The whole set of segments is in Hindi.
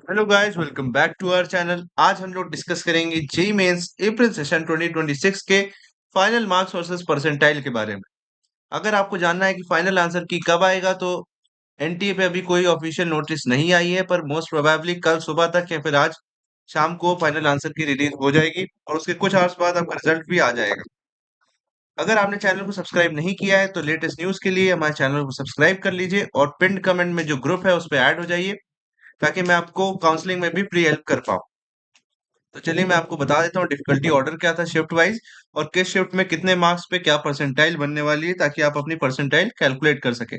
Hello guys, welcome back to our channel. आज हम लोग डिस्कस करेंगे जेई मेंस अप्रैल सेशन 2026 के फाइनल मार्क्स वर्सेस परसेंटाइल के बारे में। अगर आपको जानना है कि फाइनल आंसर की कब आएगा तो एनटीए पे अभी कोई ऑफिशियल नोटिस नहीं आई है, पर मोस्ट प्रोबेबली कल सुबह तक या फिर आज शाम को फाइनल आंसर की रिलीज हो जाएगी और उसके कुछ आवर्स बाद आपका रिजल्ट भी आ जाएगा। अगर आपने चैनल को सब्सक्राइब नहीं किया है तो लेटेस्ट न्यूज के लिए हमारे चैनल को सब्सक्राइब कर लीजिए और पिन कमेंट में जो ग्रुप है उस पर ऐड हो जाइए, ताकि मैं आपको काउंसलिंग में भी प्री हेल्प कर पाऊँ। तो चलिए मैं आपको बता देता हूँ डिफिकल्टी ऑर्डर क्या था शिफ्ट वाइज, और किस शिफ्ट में कितने मार्क्स पे क्या परसेंटाइल बनने वाली है, ताकि आप अपनी परसेंटाइल कैलकुलेट कर सके।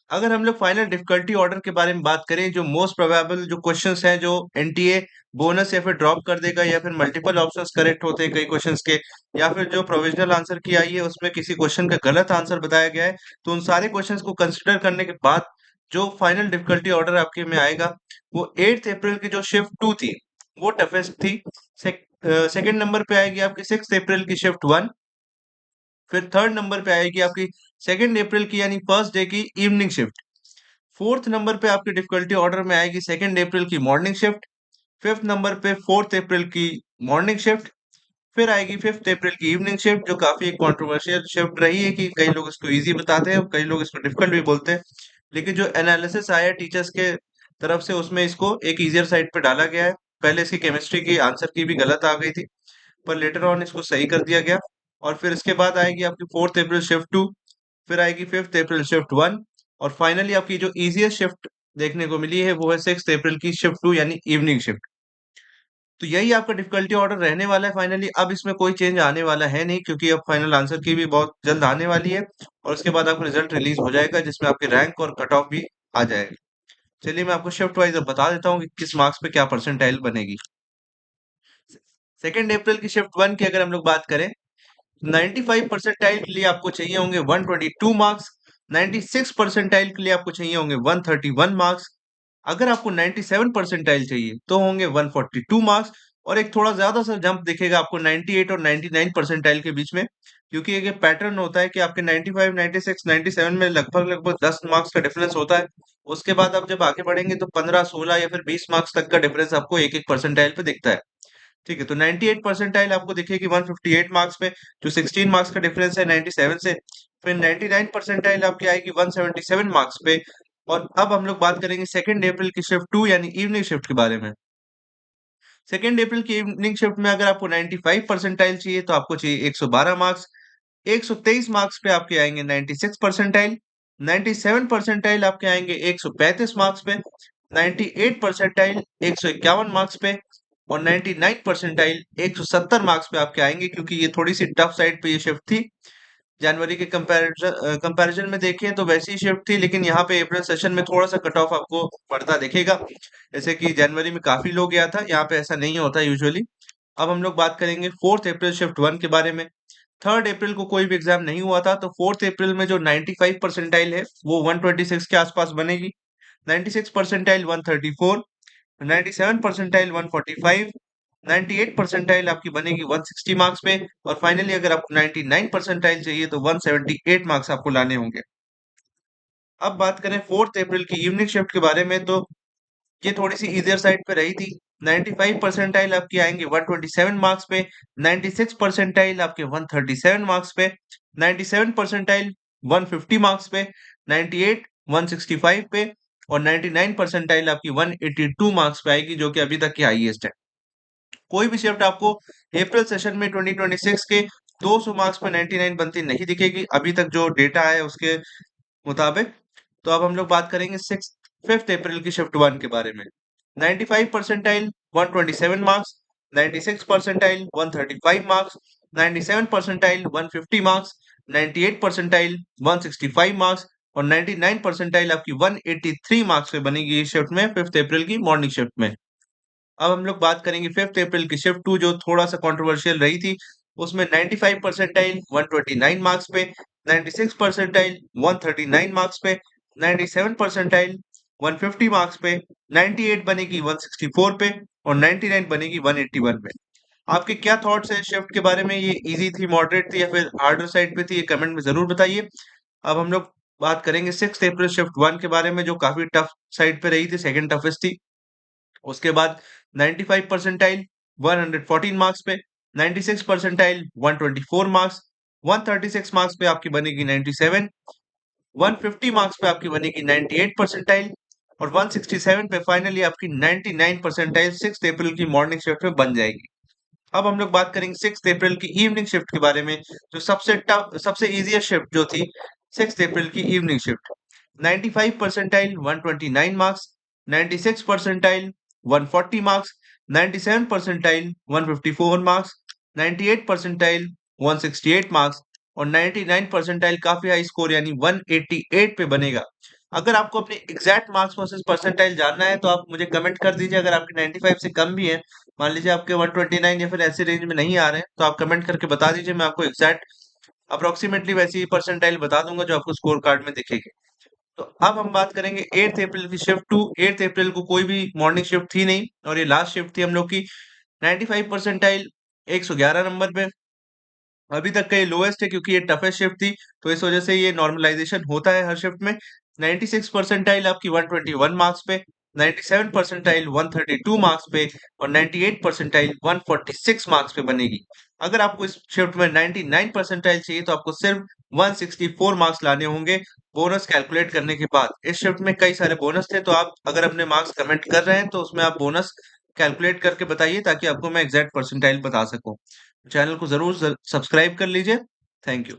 अगर हम लोग फाइनल डिफिकल्टी ऑर्डर के बारे में बात करें, जो मोस्ट प्रोबेबल जो क्वेश्चंस हैं जो एनटीए बोनस या फिर ड्रॉप कर देगा, या फिर मल्टीपल ऑप्शंस करेक्ट होते हैं कई क्वेश्चंस के, या फिर जो प्रोविजनल आंसर की आई है उसमें किसी क्वेश्चन का गलत आंसर बताया गया है, तो उन सारे क्वेश्चंस को कंसिडर करने के बाद जो फाइनल डिफिकल्टी ऑर्डर आपके में आएगा वो 8 अप्रैल की जो शिफ्ट 2 थी वो टफेस्ट थी। सेकंड नंबर पे आएगी आपकी 6 अप्रैल की शिफ्ट 1। फिर थर्ड नंबर पे आएगी आपकी 2 अप्रैल की यानी फर्स्ट डे की इवनिंग शिफ्ट। फोर्थ नंबर पे आपकी डिफिकल्टी ऑर्डर में आएगी 2 अप्रैल की मॉर्निंग शिफ्ट। फिफ्थ नंबर पे 4 अप्रैल की मॉर्निंग शिफ्ट। फिर आएगी 5 अप्रैल की इवनिंग शिफ्ट, जो काफी एक कॉन्ट्रोवर्शियल शिफ्ट रही है कि कई लोग इसको इजी बताते हैं और कई लोग इसको डिफिकल्ट भी बोलते हैं। लेकिन जो एनालिसिस आया टीचर्स के तरफ से उसमें इसको एक इजियर साइड पे डाला गया है। पहले इसकी केमिस्ट्री की आंसर की भी गलत आ गई थी, पर लेटर ऑन इसको सही कर दिया गया। और फिर इसके बाद आएगी आपकी 4 अप्रैल शिफ्ट 2। फिर आएगी 5 अप्रैल शिफ्ट 1। और फाइनली आपकी जो इजीएस्ट शिफ्ट देखने को मिली है वो है 6 अप्रैल की शिफ्ट 2 यानी इवनिंग शिफ्ट। तो यही आपका डिफिकल्टी ऑर्डर रहने वाला है फाइनली। अब इसमें कोई चेंज आने वाला है नहीं, क्योंकि अब फाइनल आंसर की भी बहुत जल्द आने वाली है और उसके बाद आपका रिजल्ट रिलीज हो जाएगा, जिसमें आपके रैंक और कट ऑफ भी आ जाएगा। चलिए मैं आपको शिफ्ट वाइज अब बता देता हूँ कि किस मार्क्स पे क्या परसेंटाइल बनेगी। 2 अप्रैल की शिफ्ट 1 की अगर हम लोग बात करें, 95 परसेंटाइल के लिए आपको चाहिए होंगे 122 मार्क्स। 96 परसेंटाइल के लिए आपको चाहिए होंगे 131 मार्क्स। अगर आपको 97 परसेंटाइल चाहिए तो होंगे 142 मार्क्स। और एक थोड़ा ज्यादा सा जंप दिखेगा आपको 98 और 99 परसेंटाइल के बीच में, क्योंकि एक पैटर्न होता है कि आपके 95, 96, 97 में लगभग लगभग 10 मार्क्स का डिफरेंस होता है। उसके बाद आप जब आगे बढ़ेंगे तो 15, 16 या फिर 20 मार्क्स तक का डिफरेंस आपको एक एक परसेंटाइल पे दिखता है। ठीक है, तो 98 परसेंटाइल आपको दिखेगी 158 मार्क्स पे, जो 16 मार्क्स का डिफरेंस है 97 से। फिर 99 परसेंटाइल आपकी आएगी 177 मार्क्स पे। और अब हम लोग बात करेंगे 2 अप्रैल की शिफ्ट 2 यानी इवनिंग शिफ्ट के बारे में। 2 अप्रैल की इवनिंग शिफ्ट में अगर आपको 95 परसेंटाइल चाहिए तो आपको चाहिए 112 मार्क्स। 123 मार्क्स पे आपके आएंगे 96 परसेंटाइल। 97 परसेंटाइल आपके आएंगे 135 मार्क्स पे। 98 परसेंटाइल 151 मार्क्स पे। और 99 परसेंटाइल 170 मार्क्स पे आपके आएंगे, क्योंकि ये थोड़ी सी टफ साइड पे ये शिफ्ट थी। जनवरी के कंपैरिजन में देखें तो वैसी शिफ्ट थी, लेकिन यहाँ पे अप्रैल सेशन में थोड़ा सा कट ऑफ आपको बढ़ता दिखेगा। जैसे कि जनवरी में काफी लोग गया था, यहाँ पे ऐसा नहीं होता यूजुअली। अब हम लोग बात करेंगे 4 अप्रैल शिफ्ट 1 के बारे में। 3 अप्रैल को कोई भी एग्जाम नहीं हुआ था, तो 4 अप्रैल में जो 95 परसेंटाइल है वो 126 के आसपास बनेगी। 96 परसेंटाइल 134। 97 परसेंटाइल 145। 98 परसेंटाइल आपकी बनेगी 160 मार्क्स पे। और फाइनली अगर आपको 99 परसेंटाइल चाहिए तो 178 मार्क्स आपको लाने होंगे। अब बात करें 4 अप्रैल की इवनिंग शिफ्ट के बारे में, तो ये थोड़ी सी इजियर साइड पे रही थी। 95 परसेंटाइल आपकी आएंगे 127 मार्क्स पे। 96 परसेंटाइल आपके 137 मार्क्स पे। 97 परसेंटाइल 150 मार्क्स पे। 98 165 पे। और 99 परसेंटाइल आपकी 182 मार्क्स पे आएगी, जो कि अभी तक की हाईएस्ट है। कोई भी शिफ्ट आपको अप्रैल सेशन में 2026 के 200 मार्क्स पर 99 बनती नहीं दिखेगी, अभी तक जो डेटा है उसके मुताबिक। तो अब हम लोग बात करेंगे 5 अप्रैल की शिफ्ट 1 के बारे में। 95 percentile 127 marks. 96 percentile 135 marks. 97 percentile 150 marks. 98 percentile 165 marks. और 99 परसेंटाइल आपकी 183 मार्क्स पे बनेगी इस शिफ्ट में 5 अप्रैल की मॉर्निंग शिफ्ट में। अब हम लोग बात करेंगे 5 अप्रैल की शिफ्ट 2, जो थोड़ा सा कंट्रोवर्शियल रही थी। उसमें 95 परसेंटाइल 129 मार्क्स पे। 96 परसेंटाइल 139 मार्क्स पे। 97 परसेंटाइल 150 मार्क्स पे। 98 बनेगी 164 पे। और 99 बनेगी 181 पे। आपके क्या थॉट्स है शिफ्ट के बारे में? ये इजी थी, मॉडरेट थी, या फिर हार्डर साइड पे थी? ये कमेंट में जरूर बताइए। अब हम लोग बात करेंगे 6 अप्रैल शिफ्ट 1 के बारे में, जो काफी टफ साइड पे रही थी, सेकंड टफेस्ट थी। उसके बाद 95 परसेंटाइल 114 मार्क्स पे, 96 परसेंटाइल 124 मार्क्स, 136 मार्क्स पे आपकी बनेगी 97, 150 मार्क्स पे आपकी बनेगी 98 परसेंटाइल, और 167 पे फाइनली आपकी 99 परसेंटाइल 6 अप्रैल की मॉर्निंग शिफ्ट में बन जाएगी। अब हम लोग बात करेंगे 6 अप्रैल की इवनिंग शिफ्ट के बारे में, जो सबसे टफ, सबसे इजीएस्ट शिफ्ट जो थी 6 अप्रैल की evening shift. 95 percentile 129 marks, 96 percentile 140 marks, 97 percentile 154 marks, 98 percentile 168 marks, और 99 परसेंटाइल काफी हाई स्कोर यानी 188 पे बनेगा। अगर आपको अपने एग्जैक्ट मार्क्स वर्सेस परसेंटाइल जानना है तो आप मुझे कमेंट कर दीजिए। अगर आपके 95 से कम भी है, मान लीजिए आपके 129 या फिर ऐसे रेंज में नहीं आ रहे हैं, तो आप कमेंट करके बता दीजिए, मैं आपको एग्जैक्ट अप्रोक्सीमेटली वैसी ही परसेंटाइल बता दूंगा जो आपको स्कोर कार्ड में दिखेगी। तो अब हम बात करेंगे 8 अप्रैल की शिफ्ट टू। 8 अप्रैल को कोई भी मॉर्निंग शिफ्ट थी नहीं, और ये लास्ट शिफ्ट थी हम लोग की। 95 परसेंटाइल 111 नंबर पे, अभी तक का ये लोएस्ट है क्योंकि ये टफेस्ट शिफ्ट थी, तो इस वजह से ये नॉर्मलाइजेशन होता है हर शिफ्ट में। 96 परसेंटाइल आपकी 121 मार्क्स पे, 97 परसेंटाइल 132 मार्क्स पे, और 98 परसेंटाइल 146 मार्क्स पे बनेगी। अगर आपको इस शिफ्ट में 99 परसेंटाइल चाहिए तो आपको सिर्फ 164 मार्क्स लाने होंगे बोनस कैलकुलेट करने के बाद। इस शिफ्ट में कई सारे बोनस थे, तो आप अगर अपने मार्क्स कमेंट कर रहे हैं तो उसमें आप बोनस कैलकुलेट करके बताइए ताकि आपको मैं एग्जैक्ट परसेंटाइल बता सकूं। चैनल को जरूर सब्सक्राइब कर लीजिए। Thank you.